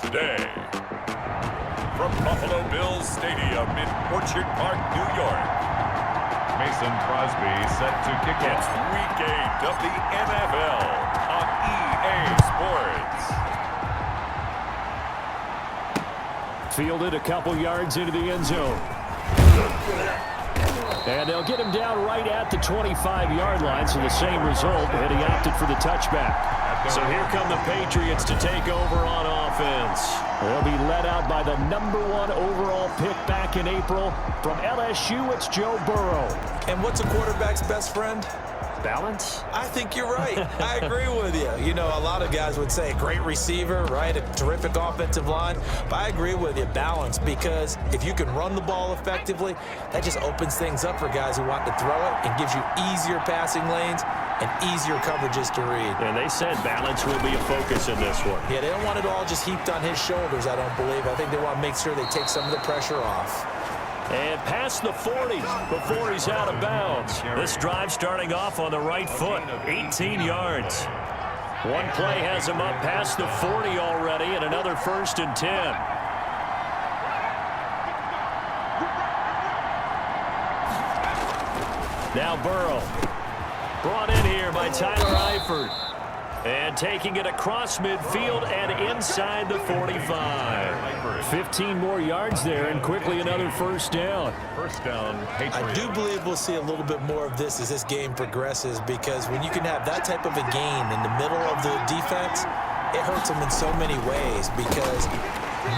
today. From Buffalo Bills Stadium in Orchard Park, New York, Mason Crosby set to kick off. it's Week 8 of the NFL on EA Sports. Fielded a couple yards into the end zone. And they'll get him down right at the 25-yard line, so the same result, and he opted for the touchback. So here come the Patriots to take over on offense. They'll be led out by the #1 overall pick back in April. From LSU, it's Joe Burrow. And what's a quarterback's best friend? Balance? I think you're right. I agree with you. You know, a lot of guys would say great receiver, right? A terrific offensive line. But I agree with you, balance, because if you can run the ball effectively, that just opens things up for guys who want to throw it and gives you easier passing lanes and easier coverages to read. And they said balance will be a focus in this one. Yeah, they don't want it all just heaped on his shoulders, I don't believe. I think they want to make sure they take some of the pressure off. And past the 40 before he's out of bounds. This drive starting off on the right foot, 18 yards. One play has him up past the 40 already, and another 1st and 10. Now Burrow. Brought in here by Tyler Eifert. And taking it across midfield and inside the 45. 15 more yards there, and quickly another 1st down. First down, Patriots. I do believe we'll see a little bit more of this as this game progresses, because when you can have that type of a gain in the middle of the defense, it hurts them in so many ways, because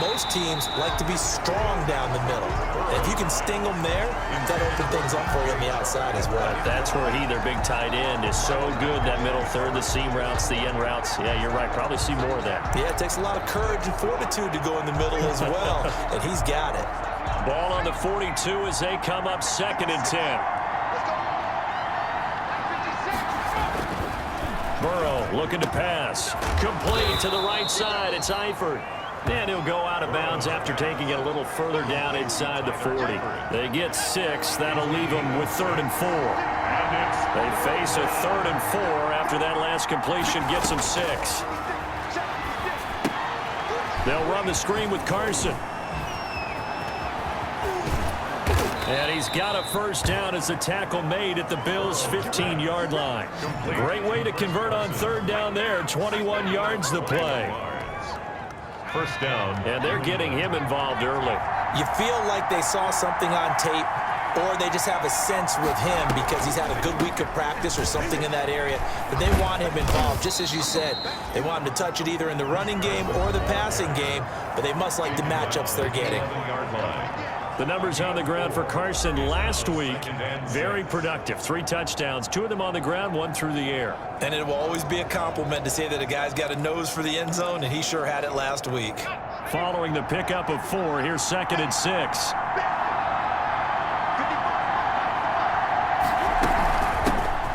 most teams like to be strong down the middle. And if you can sting them there, that opens things up for you on the outside as well. That's where their big tight end, is so good, that middle third, the seam routes, the end routes. Yeah, you're right. Probably see more of that. Yeah, it takes a lot of courage and fortitude to go in the middle as well, and he's got it. Ball on the 42 as they come up 2nd and 10. Burrow looking to pass. Complete to the right side. It's Eifert. And he'll go out of bounds after taking it a little further down inside the 40. They get 6. That'll leave them with 3rd and 4. They face a 3rd and 4 after that last completion gets them 6. They'll run the screen with Carson. And he's got a 1st down as the tackle made at the Bills' 15-yard line. Great way to convert on 3rd down there. 21 yards the play. 1st down. And they're getting him involved early. You feel like they saw something on tape, or they just have a sense with him because he's had a good week of practice or something in that area, that they want him involved. Just as you said, they want him to touch it either in the running game or the passing game, but they must like the matchups they're getting. The numbers on the ground for Carson last week, very productive. 3 touchdowns, 2 of them on the ground, 1 through the air. And it will always be a compliment to say that a guy's got a nose for the end zone, and he sure had it last week. Following the pickup of 4, here's 2nd and 6.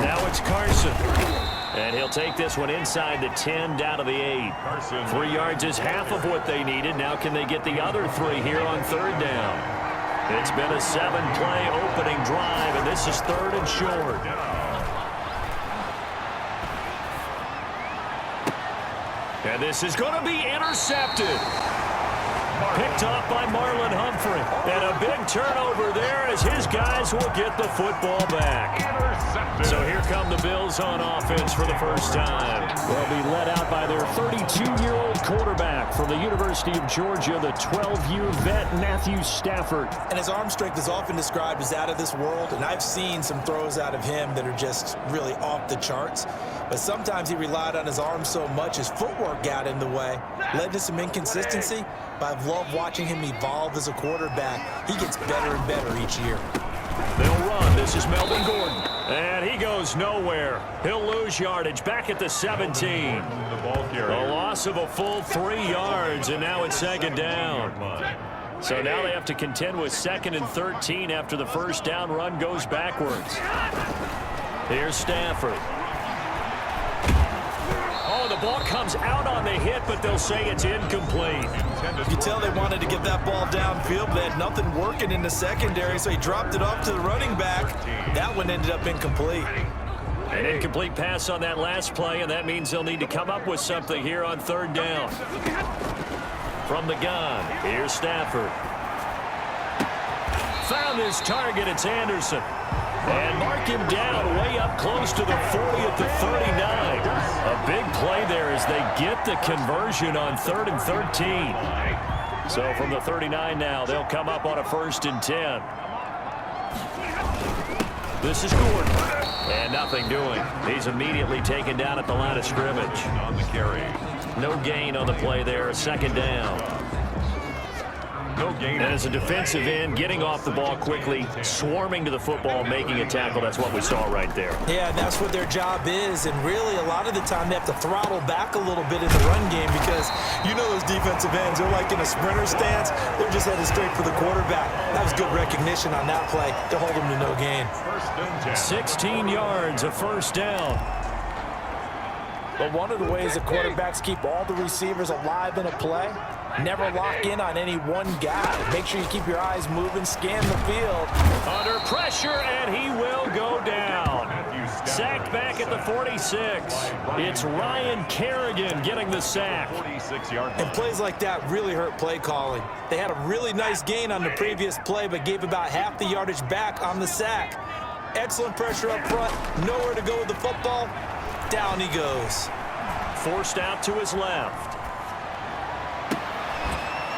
Now it's Carson. And he'll take this one inside the 10, down to the 8. 3 yards is half of what they needed. Now can they get the other 3 here on 3rd down? It's been a 7-play opening drive, and this is 3rd and short. And this is going to be intercepted. Picked off by Marlon Humphrey. And a big turnover there as his guys will get the football back. So here come the Bills on offense for the first time. They'll be led out by their 32-year-old quarterback from the University of Georgia, the 12-year vet Matthew Stafford. And his arm strength is often described as out of this world, and I've seen some throws out of him that are just really off the charts. But sometimes he relied on his arm so much, his footwork got in the way, led to some inconsistency. But I've loved watching him evolve as a quarterback. He gets better and better each year. They'll run. This is Melvin Gordon. And he goes nowhere. He'll lose yardage back at the 17. A loss of a full 3 yards, and now it's 2nd down. So now they have to contend with 2nd and 13 after the 1st down run goes backwards. Here's Stafford. Oh, the ball comes out on the hit, but they'll say it's incomplete. You can tell they wanted to get that ball downfield, but they had nothing working in the secondary, so he dropped it off to the running back. That one ended up incomplete. An incomplete pass on that last play, and that means they'll need to come up with something here on 3rd down. From the gun, here's Stafford. Found his target, it's Anderson. And mark him down way up close to the 40 at the 39. A big play there as they get the conversion on 3rd and 13. So from the 39 now, they'll come up on a 1st and 10. This is Gordon. And nothing doing. He's immediately taken down at the line of scrimmage. On the carry. No gain on the play there, 2nd down. No gain. And as a defensive end, getting off the ball quickly, swarming to the football, making a tackle, that's what we saw right there. Yeah, and that's what their job is. And really, a lot of the time, they have to throttle back a little bit in the run game because you know those defensive ends, they're like in a sprinter stance. They're just headed straight for the quarterback. That was good recognition on that play to hold them to no gain. 16 yards, a 1st down. But one of the ways the quarterbacks keep all the receivers alive in a play, never lock in on any one guy. Make sure you keep your eyes moving, scan the field. Under pressure, and he will go down. Sacked back at the 46. It's Ryan Kerrigan getting the sack. 46-yard. And plays like that really hurt play calling. They had a really nice gain on the previous play, but gave about half the yardage back on the sack. Excellent pressure up front, nowhere to go with the football. Down he goes. Forced out to his left.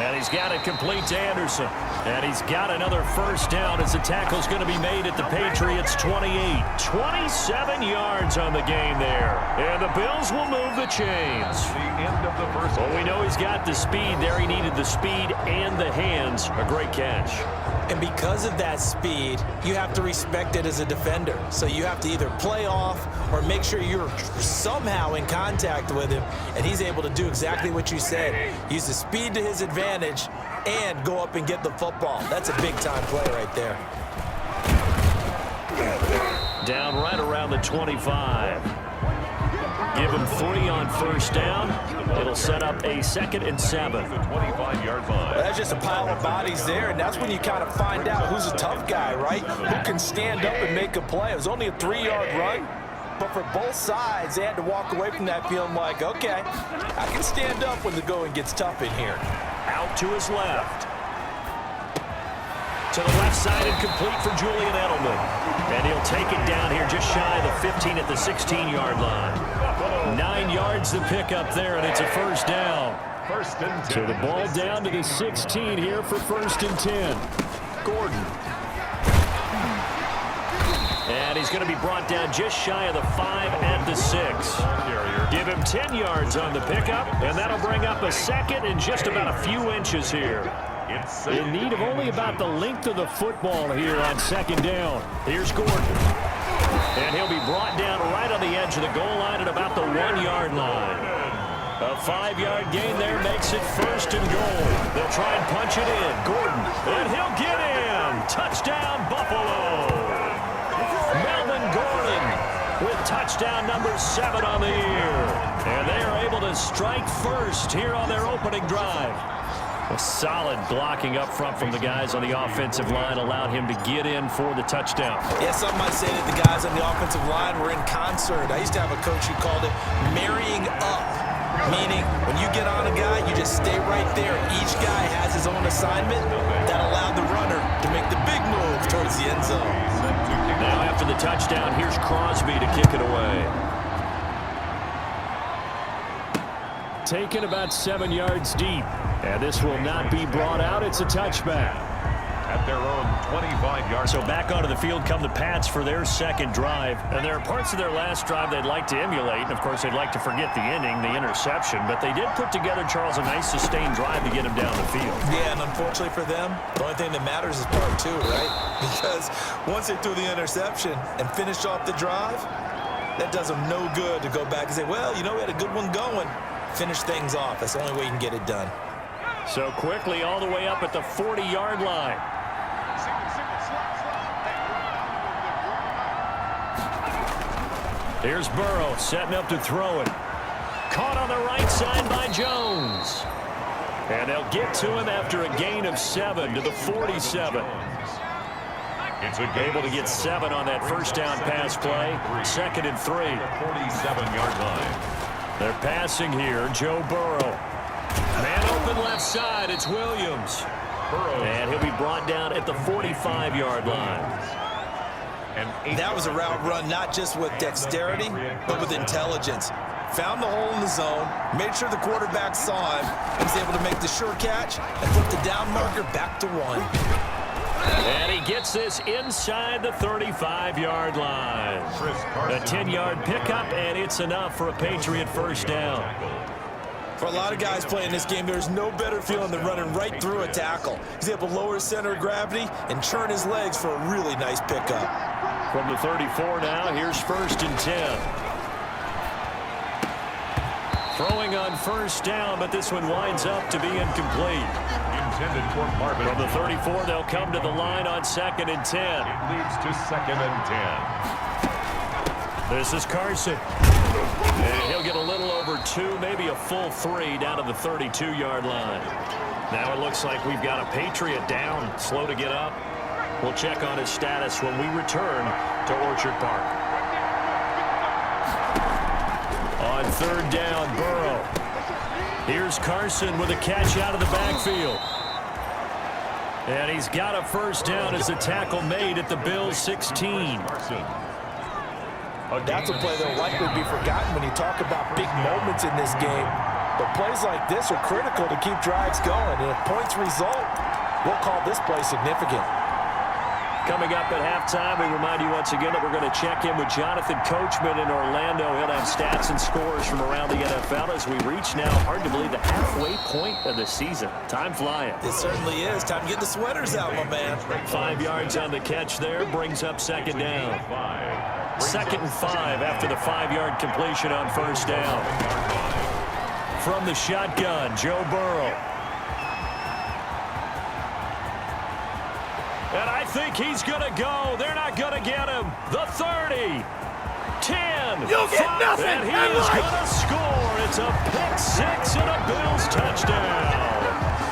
And he's got it complete to Anderson. And he's got another 1st down as the tackle's going to be made at the Patriots' 28. 27 yards on the game there. And the Bills will move the chains. The end of the first. Well, we know he's got the speed there. He needed the speed and the hands. A great catch. And because of that speed, you have to respect it as a defender. So you have to either play off or make sure you're somehow in contact with him. And he's able to do exactly what you said. Use the speed to his advantage and go up and get the football. That's a big-time play right there. Down right around the 25. Give him 3 on 1st down. It'll set up a 2nd and 7. 25-yard line. That's just a pile of bodies there, and that's when you kind of find out who's a tough guy, right? Who can stand up and make a play. It was only a 3-yard run, but for both sides, they had to walk away from that feeling like, okay, I can stand up when the going gets tough in here. Out to his left. To the left side and complete for Julian Edelman. And he'll take it down here just shy of the 15 at the 16-yard line. 9 yards to pick up there, and it's a 1st down. 1st and 10. So the ball down to the 16 here for 1st and 10. Gordon. And he's going to be brought down just shy of the 5 at the 6. Give him 10 yards on the pickup, and that'll bring up a 2nd and just about a few inches here. In need of only about the length of the football here on 2nd down. Here's Gordon. And he'll be brought down right on the edge of the goal line at about the 1-yard line. A 5-yard gain there makes it 1st and goal. They'll try and punch it in. Gordon, and he'll get in. Touchdown, Buffalo. Melvin Gordon with touchdown number 7 on the year. And they are able to strike first here on their opening drive. A solid blocking up front from the guys on the offensive line allowed him to get in for the touchdown. Yeah, some might say that the guys on the offensive line were in concert. I used to have a coach who called it marrying up, meaning when you get on a guy, you just stay right there. Each guy has his own assignment that allowed the runner to make the big move towards the end zone. Now after the touchdown, here's Crosby to kick it away. Taken about 7 yards deep. And this will not be brought out. It's a touchback. At their own 25-yard. So back onto the field come the Pats for their 2nd drive. And there are parts of their last drive they'd like to emulate. And, of course, they'd like to forget the inning, the interception. But they did put together, Charles, a nice sustained drive to get him down the field. Yeah, and unfortunately for them, the only thing that matters is part 2, right? Because once they threw the interception and finished off the drive, that does them no good to go back and say, well, you know, we had a good one going. Finish things off. That's the only way you can get it done. So quickly all the way up at the 40-yard line. Here's Burrow setting up to throw it. Caught on the right side by Jones. And they'll get to him after a gain of 7 to the 47. Able to get 7 on that 1st down pass play. 2nd and 3. 47-yard line. They're passing here. Joe Burrow. Man open left side. It's Williams. And he'll be brought down at the 45-yard line. That was a route run not just with dexterity, but with intelligence. Found the hole in the zone, made sure the quarterback saw him, and was able to make the sure catch and put the down marker back to 1. And he gets this inside the 35-yard line. A 10-yard pickup, and it's enough for a Patriot first down. For a lot of guys playing this game, there's no better feeling than running right through a tackle. He's able to lower his center of gravity and churn his legs for a really nice pickup. From the 34 now, here's 1st and 10. Throwing on first down, but this one winds up to be incomplete. Intended for Marvin. From the 34, they'll come to the line on 2nd and 10. It leads to 2nd and 10. This is Carson. And he'll get a little over 2, maybe a full 3 down to the 32-yard line. Now it looks like we've got a Patriot down, slow to get up. We'll check on his status when we return to Orchard Park. On 3rd down, Burrow. Here's Carson with a catch out of the backfield. And he's got a first down as the tackle made at the Bills' 16. That's a play that will likely be forgotten when you talk about big moments in this game. But plays like this are critical to keep drives going. And if points result, we'll call this play significant. Coming up at halftime, we remind you once again that we're going to check in with Jonathan Coachman in Orlando. He'll have stats and scores from around the NFL as we reach now, hard to believe, the halfway point of the season. Time flying. It certainly is. Time to get the sweaters out, my man. 5 yards on the catch there, brings up 2nd down. 2nd and 5 after the 5-yard completion on first down. From the shotgun, Joe Burrow. And I think he's going to go. They're not going to get him. The 30. 10. You'll get 5, nothing. and he is going to score. It's a pick 6 and a Bills touchdown.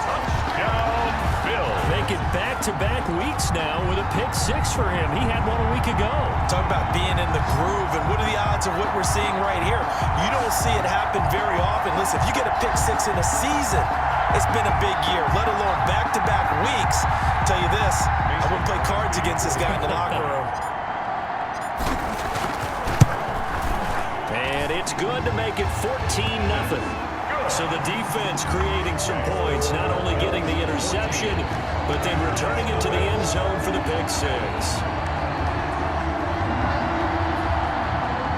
Touchdown, Bills. Making back-to-back weeks now with a pick 6 for him. He had one a week ago. Talk about being in the groove, and what are the odds of what we're seeing right here? You don't see it happen very often. Listen, if you get a pick 6 in a season, it's been a big year, let alone back-to-back weeks. I'll tell you this, I wouldn't play cards against this guy in the locker room. And it's good to make it 14-0. So the defense creating some points, not only getting the interception, but then returning it to the end zone for the pick 6.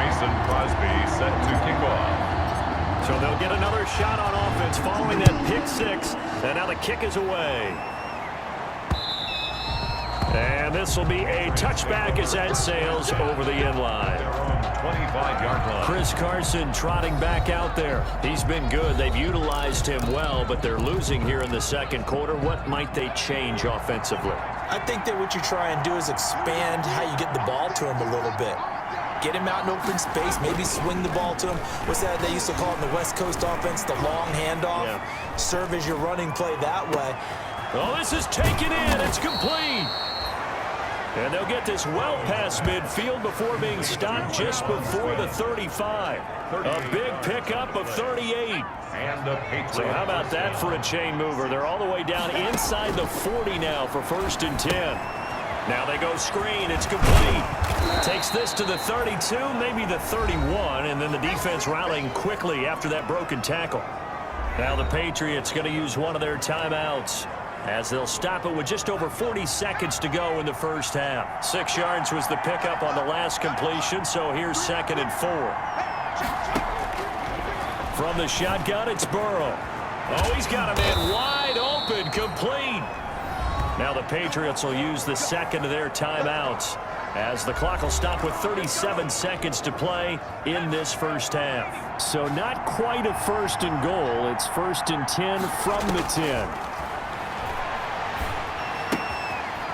Mason Crosby set to kick off. So they'll get another shot on offense following that pick 6. And now the kick is away. And this will be a touchback as that sails over the end line. 25-yard line. Chris Carson trotting back out there. He's been good. They've utilized him well, but they're losing here in the second quarter. What might they change offensively? I think that what you try and do is expand how you get the ball to him a little bit. Get him out in open space, maybe swing the ball to him. What's that they used to call it in the West Coast offense, the long handoff? Yeah. Serve as your running play that way. Oh, this is taken in. It's complete. And they'll get this well past midfield before being stopped just before the 35. A big pickup of 38. And the Patriots. So how about that for a chain mover? They're all the way down inside the 40 now for 1st and 10. Now they go screen. It's complete. Takes this to the 32, maybe the 31, and then the defense rallying quickly after that broken tackle. Now the Patriots going to use one of their timeouts, as they'll stop it with just over 40 seconds to go in the first half. 6 yards was the pickup on the last completion, so here's 2nd and 4. From the shotgun, it's Burrow. Oh, he's got a man wide open, complete. Now the Patriots will use the second of their timeouts, as the clock will stop with 37 seconds to play in this first half. So not quite a 1st and goal. It's 1st and 10 from the 10.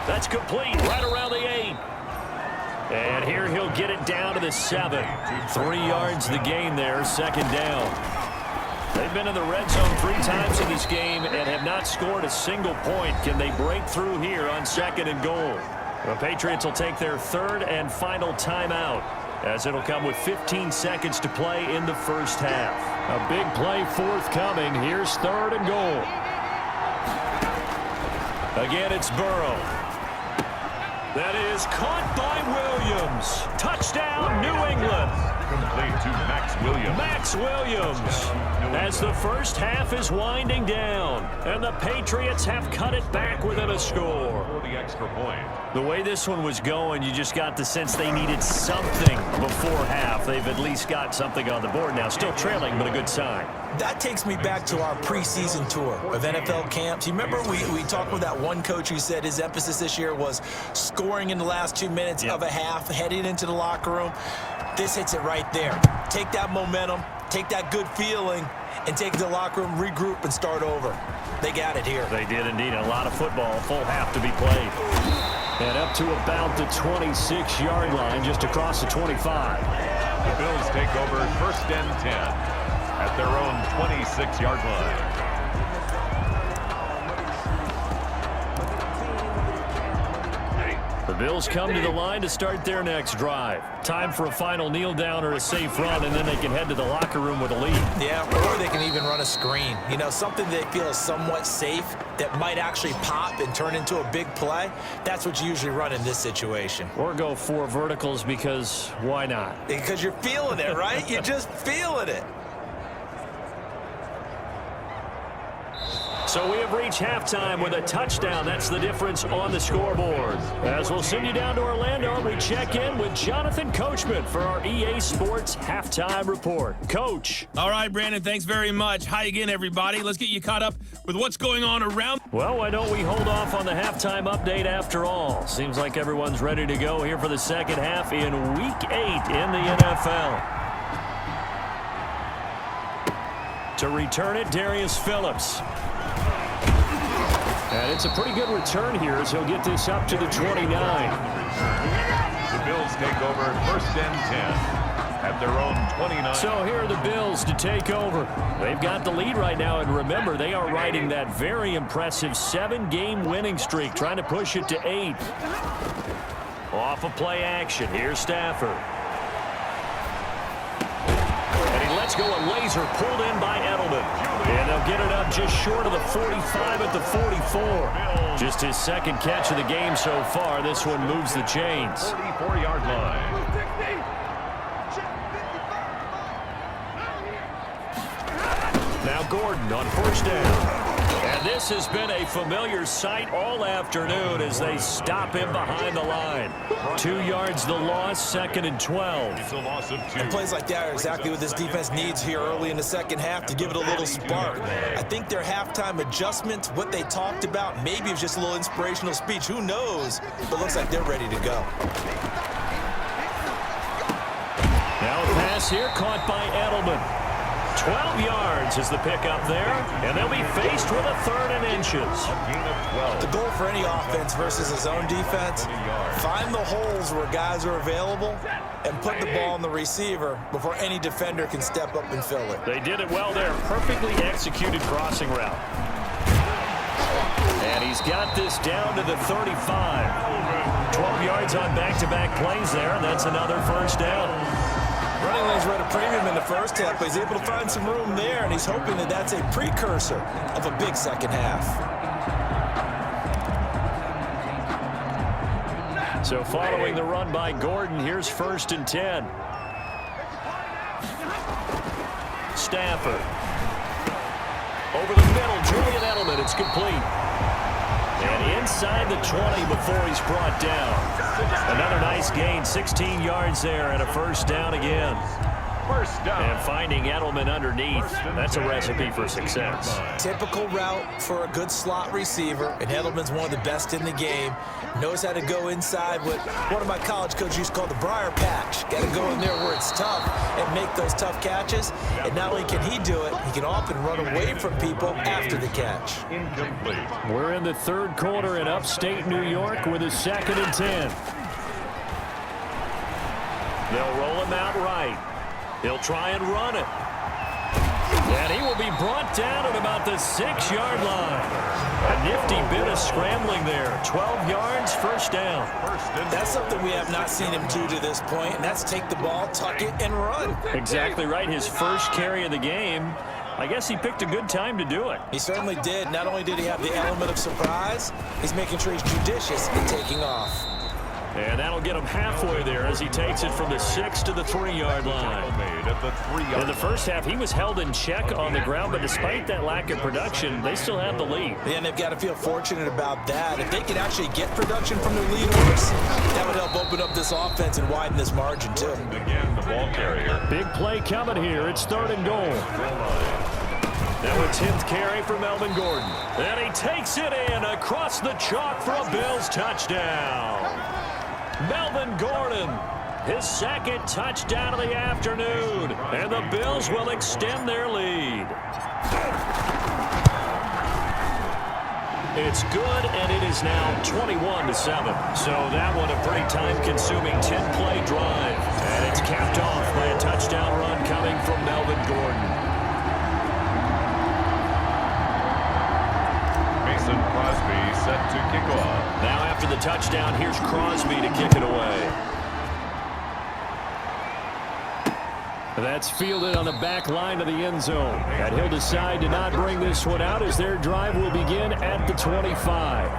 That's complete right around the 8. And here he'll get it down to the 7. 3 yards the gain there, 2nd down. They've been in the red zone 3 times in this game and have not scored a single point. Can they break through here on 2nd and goal? The Patriots will take their 3rd and final timeout, as it'll come with 15 seconds to play in the first half. A big play forthcoming. Here's 3rd and goal. Again, it's Burrow. That is caught by Williams. Touchdown, New England. Complete to Max Williams. Max Williams. As the first half is winding down, and the Patriots have cut it back within a score. For the extra point. The way this one was going, you just got the sense they needed something before half. They've at least got something on the board now. Still trailing, but a good sign. That takes me back to our preseason tour of NFL camps. You remember we talked with that one coach who said his emphasis this year was scoring in the last 2 minutes of a half, heading into the locker room. This hits it right there. Take that momentum, take that good feeling, and take it to the locker room, regroup, and start over. They got it here. They did indeed. A lot of football, full half to be played. And up to about the 26-yard line, just across the 25. The Bills take over 1st and 10 at their own 26-yard line. The Bills come to the line to start their next drive. Time for a final kneel down or a safe run, and then they can head to the locker room with a lead. Yeah, or they can even run a screen. You know, something they feel is somewhat safe that might actually pop and turn into a big play. That's what you usually run in this situation. Or go 4 verticals because why not? Because you're feeling it, right? You're just feeling it. So we have reached halftime with a touchdown. That's the difference on the scoreboard. As we'll send you down to Orlando, we check in with Jonathan Coachman for our EA Sports Halftime Report. Coach. All right, Brandon, thanks very much. Hi again, everybody. Let's get you caught up with what's going on around. Well, why don't we hold off on the halftime update after all? Seems like everyone's ready to go here for the second half in Week 8 in the NFL. To return it, Darius Phillips. And it's a pretty good return here as he'll get this up to the 29. The Bills take over 1st and 10 at their own 29. So here are the Bills to take over. They've got the lead right now, and remember, they are riding that very impressive 7-game winning streak, trying to push it to 8. Off of play action, here's Stafford. And he lets go a laser pulled in by Edelman. And they'll get it up just short of the 45 at the 44. Just his second catch of the game so far. This one moves the chains. 44-yard line. Now Gordon on 1st down. And this has been a familiar sight all afternoon as they stop him behind the line. 2 yards the loss, 2nd and 12. It's a loss of 2. And plays like that are exactly what this defense needs here early in the second half to give it a little spark. I think their halftime adjustments, what they talked about, maybe it was just a little inspirational speech. Who knows? But looks like they're ready to go. Now a pass here caught by Edelman. 12 yards is the pickup there, and they'll be faced with a 3rd and inches. A gain of 12. The goal for any offense versus his own defense, find the holes where guys are available and put the ball on the receiver before any defender can step up and fill it. They did it well there. Perfectly executed crossing route. And he's got this down to the 35. 12 yards on back-to-back plays there, and that's another 1st down. Running lanes were at a premium in the first half, but he's able to find some room there, and he's hoping that that's a precursor of a big second half. So following the run by Gordon, here's 1st and 10. Stafford. Over the middle, Julian Edelman, it's complete. And inside the 20 before he's brought down. Another nice gain, 16 yards there, and a 1st down again. 1st down. And finding Edelman underneath, that's a recipe for success. Typical route for a good slot receiver, and Edelman's one of the best in the game. Knows how to go inside what one of my college coaches used to call the briar patch. Got to go in there where it's tough and make those tough catches. And not only can he do it, he can often run away from people after the catch. Incomplete. We're in the 3rd quarter in upstate New York with a 2nd and 10. They'll roll him out right. He'll try and run it. And he will be brought down at about the 6-yard line. A nifty bit of scrambling there. 12 yards, first down. That's something we have not seen him do to this point, and that's take the ball, tuck it, and run. Exactly right. His first carry of the game. I guess he picked a good time to do it. He certainly did. Not only did he have the element of surprise, he's making sure he's judicious in taking off. And that'll get him halfway there as he takes it from the 6 to the 3-yard line. In the first half, he was held in check on the ground, but despite that lack of production, they still have the lead. Yeah, and they've got to feel fortunate about that. If they could actually get production from their lead horse, that would help open up this offense and widen this margin, too. Again, the ball carrier. Big play coming here. It's 3rd and goal. Now a 10th carry for Melvin Gordon. And he takes it in across the chalk for a Bills touchdown. Melvin Gordon, his 2nd touchdown of the afternoon. And the Bills will extend their lead. It's good, and it is now 21-7. So that one a pretty time-consuming 10-play drive. And it's capped off by a touchdown run coming from Melvin Gordon. Crosby set to kick off. Now after the touchdown, here's Crosby to kick it away. That's fielded on the back line of the end zone. And he'll decide to not bring this one out as their drive will begin at the 25.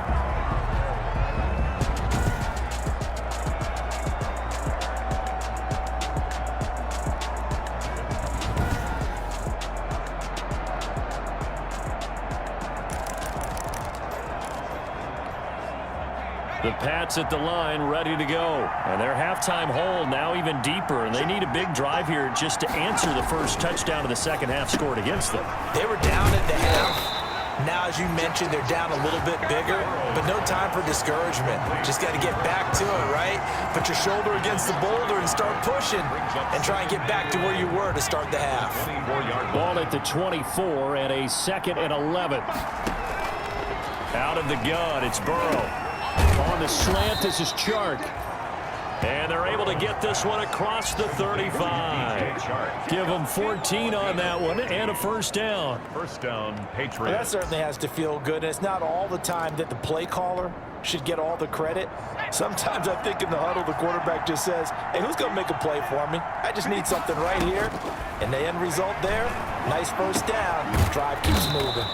The Pats at the line, ready to go. And their halftime hole now even deeper, and they need a big drive here just to answer the first touchdown of the second half scored against them. They were down at the half. Now, as you mentioned, they're down a little bit bigger, but no time for discouragement. Just got to get back to it, right? Put your shoulder against the boulder and start pushing and try and get back to where you were to start the half. Ball at the 24 and a 2nd and 11. Out of the gun, it's Burrow. On the slant, this is Chark. And they're able to get this one across the 35. Give them 14 on that one and a first down. First down, Patriots. Well, that certainly has to feel good. And it's not all the time that the play caller should get all the credit. Sometimes I think in the huddle, the quarterback just says, hey, who's going to make a play for me? I just need something right here. And the end result there, nice first down. Drive keeps moving.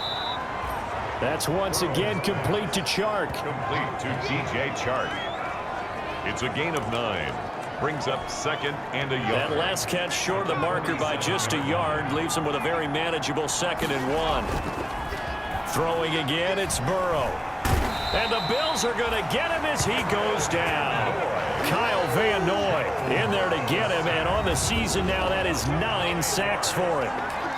That's once again complete to Chark. Complete to DJ Chark. It's a gain of 9. Brings up 2nd and a yard. That last catch short of the marker by just a yard leaves him with a very manageable 2nd and 1. Throwing again, it's Burrow. And the Bills are going to get him as he goes down. Kyle Van Noy in there to get him, and on the season now, that is 9 sacks for him.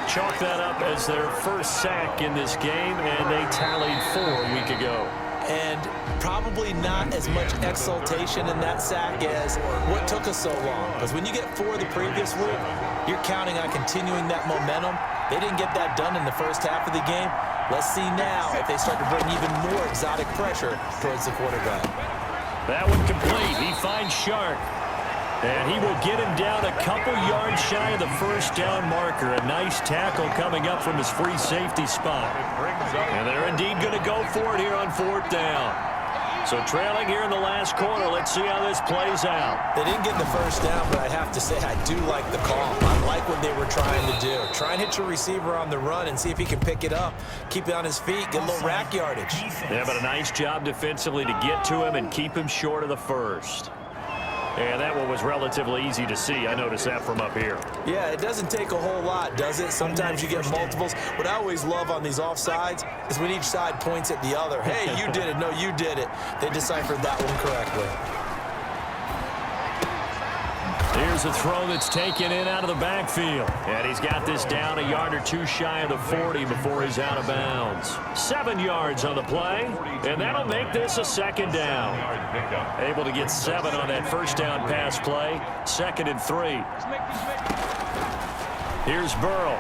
Chalk that up as their first sack in this game, and they tallied 4 a week ago. And probably not as much exultation in that sack as what took us so long. Because when you get 4 the previous week, you're counting on continuing that momentum. They didn't get that done in the first half of the game. Let's see now if they start to bring even more exotic pressure towards the quarterback. That one complete. He finds Chark. And he will get him down a couple yards shy of the first down marker. A nice tackle coming up from his free safety spot. And they're indeed going to go for it here on 4th down. So trailing here in the last quarter, let's see how this plays out. They didn't get the first down, but I have to say I do like the call. I like what they were trying to do. Try and hit your receiver on the run and see if he can pick it up. Keep it on his feet, get a little rack yardage. Yeah, but a nice job defensively to get to him and keep him short of the first. And that one was relatively easy to see. I noticed that from up here. Yeah, it doesn't take a whole lot, does it? Sometimes you get multiples. What I always love on these offsides is when each side points at the other. Hey, you did it. No, you did it. They deciphered that one correctly. Here's a throw that's taken in out of the backfield. And he's got this down a yard or 2 shy of the 40 before he's out of bounds. 7 yards on the play, and that'll make this a 2nd down. Able to get 7 on that first down pass play. 2nd and 3. Here's Burrow.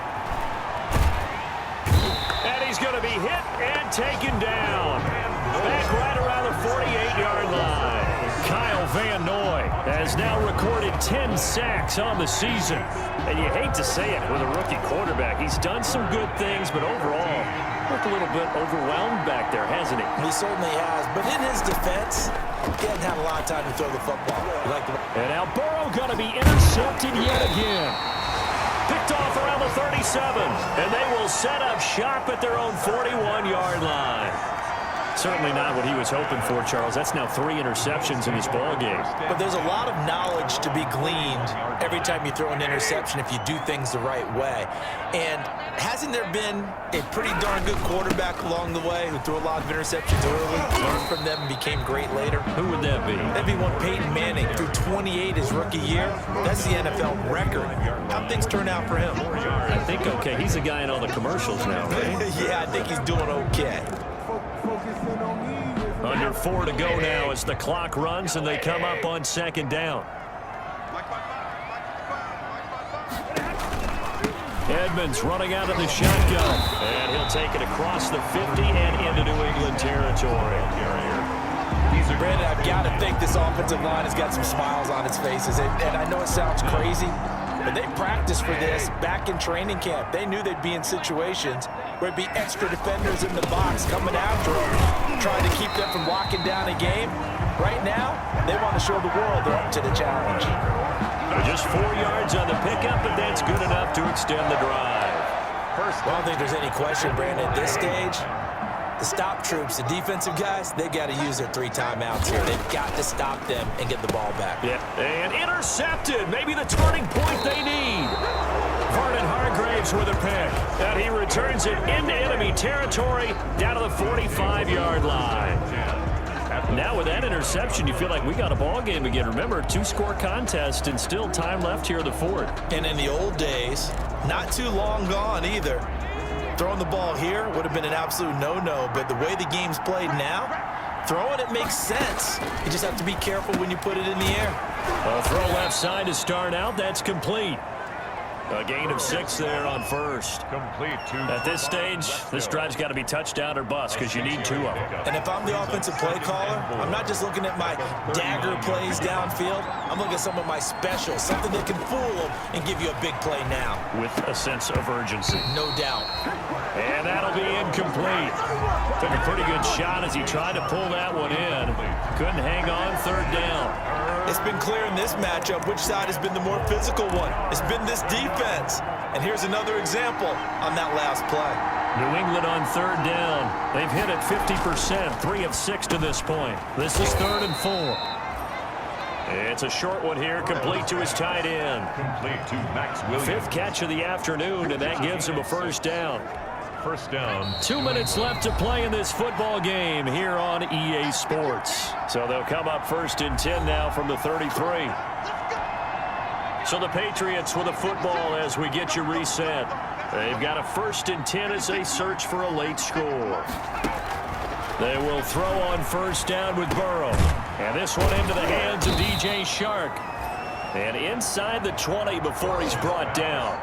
And he's going to be hit and taken down. Back right around the 48-yard line. Kyle Van Noy has now recorded 10 sacks on the season. And you hate to say it with a rookie quarterback. He's done some good things, but overall, looked a little bit overwhelmed back there, hasn't he? He certainly has, but in his defense, he hasn't had a lot of time to throw the football. And now Burrow going to be intercepted yet again. Picked off around the 37, and they will set up shop at their own 41-yard line. Certainly not what he was hoping for, Charles. That's now 3 interceptions in this ball game. But there's a lot of knowledge to be gleaned every time you throw an interception if you do things the right way. And hasn't there been a pretty darn good quarterback along the way who threw a lot of interceptions early, learned from them, and became great later? Who would that be? That'd be one Peyton Manning, threw 28 his rookie year. That's the NFL record. How'd things turn out for him? I think okay. He's a guy in all the commercials now, right? Yeah, I think he's doing okay. Under 4 to go now as the clock runs and they come up on 2nd down. Edmonds running out of the shotgun, and he'll take it across the 50 and into New England territory. Brandon, I've got to think this offensive line has got some smiles on its faces, and I know it sounds crazy, but they practiced for this back in training camp. They knew they'd be in situations where it'd be extra defenders in the box coming after them, trying to keep them from locking down a game. Right now, they want to show the world they're up to the challenge. Just 4 yards on the pickup, but that's good enough to extend the drive. Well, I don't think there's any question, Brandon. At this stage, the stop troops, the defensive guys, they got to use their 3 timeouts here. They've got to stop them and get the ball back. Yeah, and intercepted. Maybe the turning point they need. Vernon Hargraves with a pick. And he returns it into enemy territory down to the 45-yard line. Now with that interception, you feel like we got a ball game again. Remember, 2-score contest and still time left here in the 4th. And in the old days, not too long gone either, throwing the ball here would have been an absolute no-no, but the way the game's played now, throwing it makes sense. You just have to be careful when you put it in the air. A throw left side to start out. That's complete. A gain of 6 there on first. Complete to At this stage, this drive's got to be touchdown or bust because you need 2 of them. And if I'm the offensive play caller, I'm not just looking at my dagger plays downfield. I'm looking at some of my specials, something that can fool them and give you a big play now. With a sense of urgency. No doubt. And that'll be incomplete. Took a pretty good shot as he tried to pull that one in. Couldn't hang on 3rd down. It's been clear in this matchup which side has been the more physical one. It's been this defense. And here's another example on that last play. New England on 3rd down. They've hit it 50%, 3 of 6 to this point. This is 3rd and 4. It's a short one here, complete to his tight end. complete to Max Williams. 5th catch of the afternoon, and that gives him a 1st down. 1st down. 2 minutes left to play in this football game here on EA Sports. So they'll come up 1st and 10 now from the 33. So the Patriots with a football as we get you reset. They've got a 1st and 10 as they search for a late score. They will throw on 1st down with Burrow. And this one into the hands of DJ Shark. And inside the 20 before he's brought down.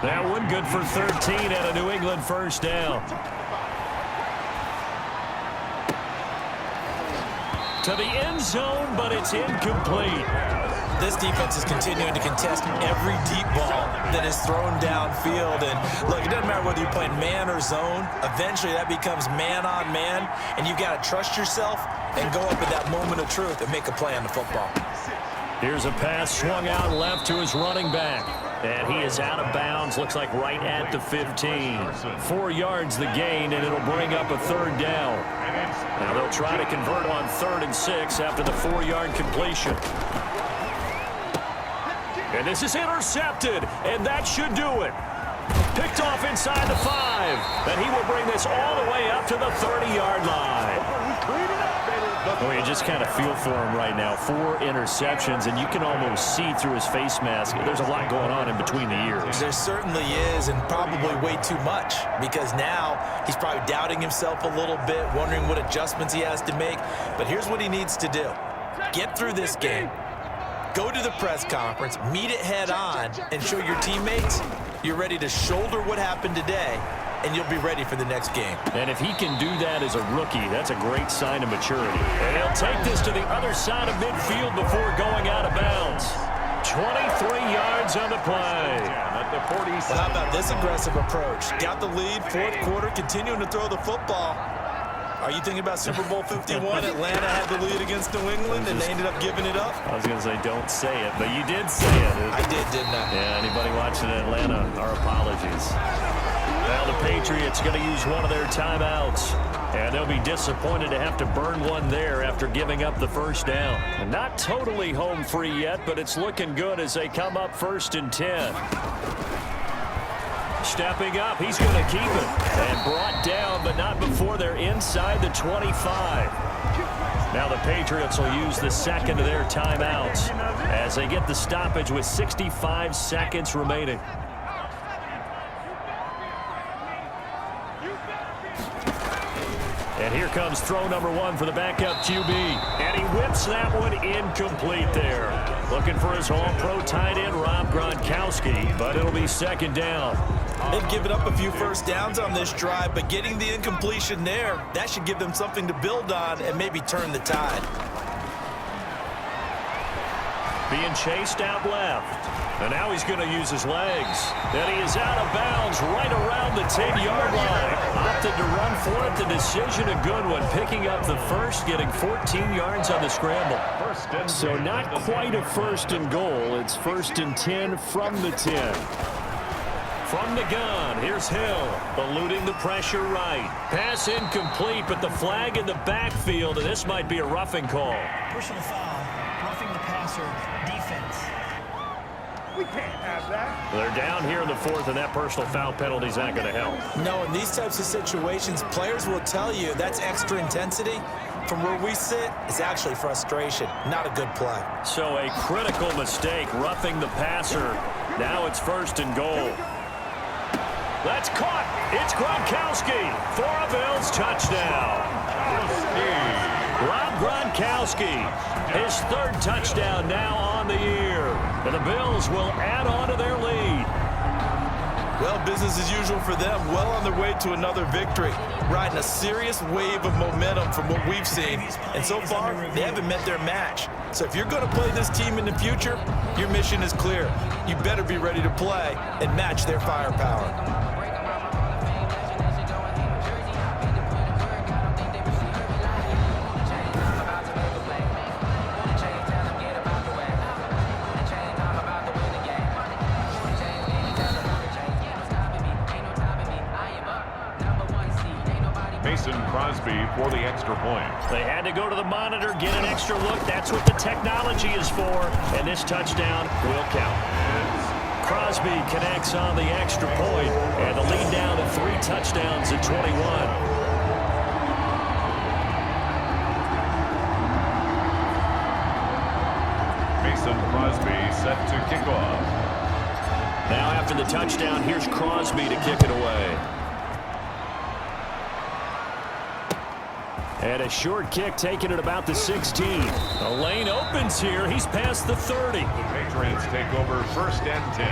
That one good for 13 at a New England 1st down. To the end zone, but it's incomplete. This defense is continuing to contest every deep ball that is thrown downfield. And look, it doesn't matter whether you're playing man or zone. Eventually, that becomes man on man. And you've got to trust yourself and go up at that moment of truth and make a play on the football. Here's a pass swung out left to his running back. And he is out of bounds, looks like right at the 15. 4 yards the gain, and it'll bring up a 3rd down. Now they'll try to convert on 3rd and 6 after the 4-yard completion. And this is intercepted, and that should do it. Picked off inside the 5, and he will bring this all the way up to the 30-yard line. Oh, you just kind of feel for him right now. 4 interceptions, and you can almost see through his face mask. There's a lot going on in between the ears. There certainly is, and probably way too much, because now he's probably doubting himself a little bit, wondering what adjustments he has to make. But here's what he needs to do. Get through this game. Go to the press conference, meet it head on, and show your teammates you're ready to shoulder what happened today, and you'll be ready for the next game. And if he can do that as a rookie, that's a great sign of maturity. And he'll take this to the other side of midfield before going out of bounds. 23 yards yards on the play. At the 47. Well, how about this aggressive approach? Got the lead, fourth quarter, continuing to throw the football. Are you thinking about Super Bowl 51? Atlanta had the lead against New England, and they ended up giving it up? I was going to say don't say it, but you did say it. I did, didn't I? Yeah, anybody watching Atlanta, our apologies. Now the Patriots going to use one of their timeouts. And they'll be disappointed to have to burn one there after giving up the first down. And not totally home free yet, but it's looking good as they come up 1st and 10. Stepping up, he's going to keep it. And brought down, but not before they're inside the 25. Now the Patriots will use the second of their timeouts as they get the stoppage with 65 seconds remaining. And here comes throw number 1 for the backup QB. And he whips that one incomplete there. Looking for his all-pro tight end, Rob Gronkowski, but it'll be 2nd down. They've given up a few first downs on this drive, but getting the incompletion there, that should give them something to build on and maybe turn the tide. Being chased out left. And now he's going to use his legs. And he is out of bounds right around the 10-yard line. Opted to run for it. The decision a good one. Picking up the first, getting 14 yards on the scramble. So not quite a 1st and goal. It's 1st and 10 from the 10. From the gun, here's Hill, eluding the pressure right. Pass incomplete, but the flag in the backfield, and this might be a roughing call. Personal foul, roughing the passer, defense. We can't have that. They're down here in the 4th, and that personal foul penalty is not going to help. No, in these types of situations, players will tell you that's extra intensity. From where we sit, it's actually frustration, not a good play. So a critical mistake, roughing the passer. Now it's 1st and goal. That's caught. It's Gronkowski for a Bills touchdown. Rob Gronkowski, his 3rd touchdown now on the year. And the Bills will add on to their lead. Well, business as usual for them. Well on their way to another victory. Riding a serious wave of momentum from what we've seen. And so far, they haven't met their match. So if you're going to play this team in the future, your mission is clear. You better be ready to play and match their firepower. Crosby for the extra point. They had to go to the monitor, get an extra look. That's what the technology is for. And this touchdown will count. Crosby connects on the extra point, and the lead down to 3 touchdowns at 21. Mason Crosby set to kick off. Now after the touchdown, here's Crosby to kick it away. And a short kick taken at about the 16. The lane opens here. He's past the 30. Patriots take over 1st and 10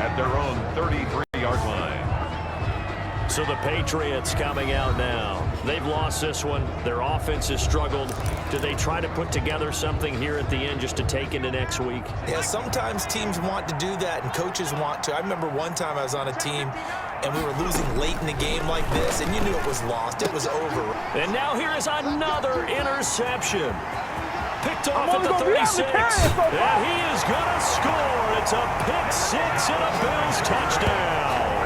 at their own 33-yard line. So the Patriots coming out now. They've lost this one. Their offense has struggled. Do they try to put together something here at the end just to take into next week? Yeah, sometimes teams want to do that and coaches want to. I remember one time I was on a team and we were losing late in the game like this, and you knew it was lost. It was over. And now here is another interception. Picked off at the 36. And he is going to score. It's a pick 6 and a Bills touchdown.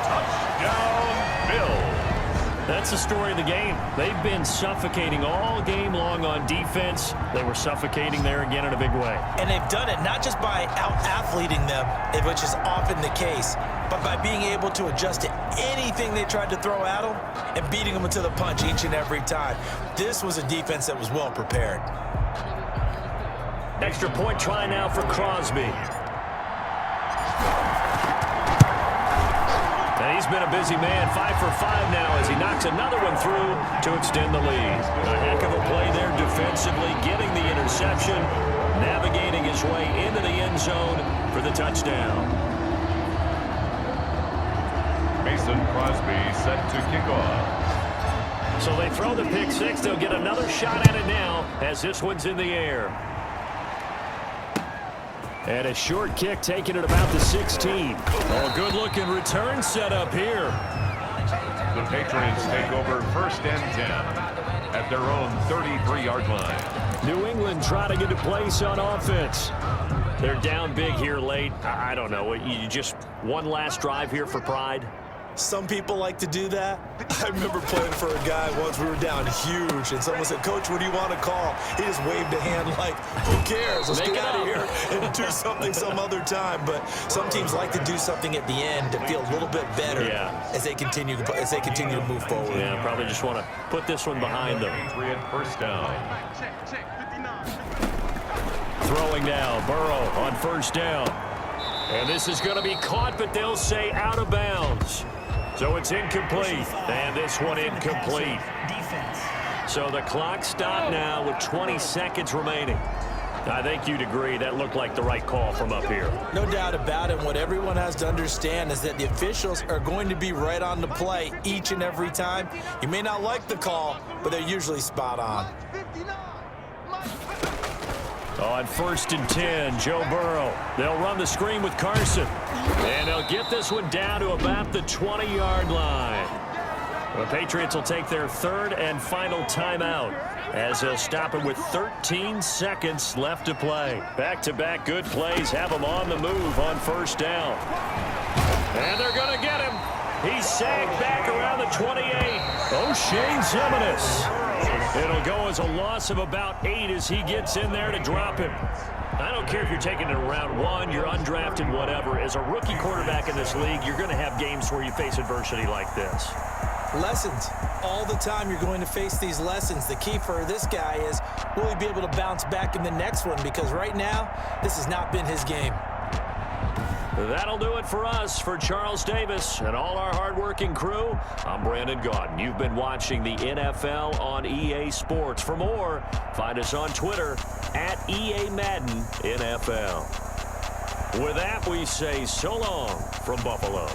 Touchdown, Bills. That's the story of the game. They've been suffocating all game long on defense. They were suffocating there again in a big way. And they've done it not just by out-athleting them, which is often the case, but by being able to adjust to anything they tried to throw at them and beating them to the punch each and every time. This was a defense that was well prepared. Extra point try now for Crosby. And he's been a busy man, 5 for 5 now as he knocks another one through to extend the lead. A heck of a play there defensively, getting the interception, navigating his way into the end zone for the touchdown. Mason Crosby set to kick off. So they throw the pick 6. They'll get another shot at it now as this one's in the air. And a short kick taking it about the 16. Oh, good-looking return set up here. The Patriots take over 1st and 10 at their own 33-yard line. New England trying to get a place on offense. They're down big here late. I don't know. You just one last drive here for pride? Some people like to do that. I remember playing for a guy once. We were down huge, and someone said, "Coach, what do you want to call?" He just waved a hand like, "Who cares? Let's get out of here and do something some other time." But some teams like to do something at the end to feel a little bit better as they continue to move forward. Yeah, probably just want to put this one behind them. Patriot 1st down. Throwing now, Burrow on 1st down. And this is going to be caught, but they'll say out of bounds. So it's incomplete, and this one incomplete. So the clock stopped now with 20 seconds remaining. I think you'd agree that looked like the right call from up here. No doubt about it. What everyone has to understand is that the officials are going to be right on the play each and every time. You may not like the call, but they're usually spot on. On 1st and 10, Joe Burrow. They'll run the screen with Carson. And they'll get this one down to about the 20-yard line. The Patriots will take their 3rd and final timeout as they'll stop it with 13 seconds left to play. Back-to-back good plays have them on the move on 1st down. And they're going to get him. He's sagged back around the 28. O'Shane Ximines. It'll go as a loss of about 8 as he gets in there to drop him. I don't care if you're taking it in round 1, you're undrafted, whatever. As a rookie quarterback in this league, you're going to have games where you face adversity like this. Lessons. All the time you're going to face these lessons. The key for this guy is, will he be able to bounce back in the next one? Because right now, this has not been his game. That'll do it for us. For Charles Davis and all our hardworking crew, I'm Brandon Gaudin. You've been watching the NFL on EA Sports. For more, find us on Twitter at EA Madden NFL. With that, we say so long from Buffalo.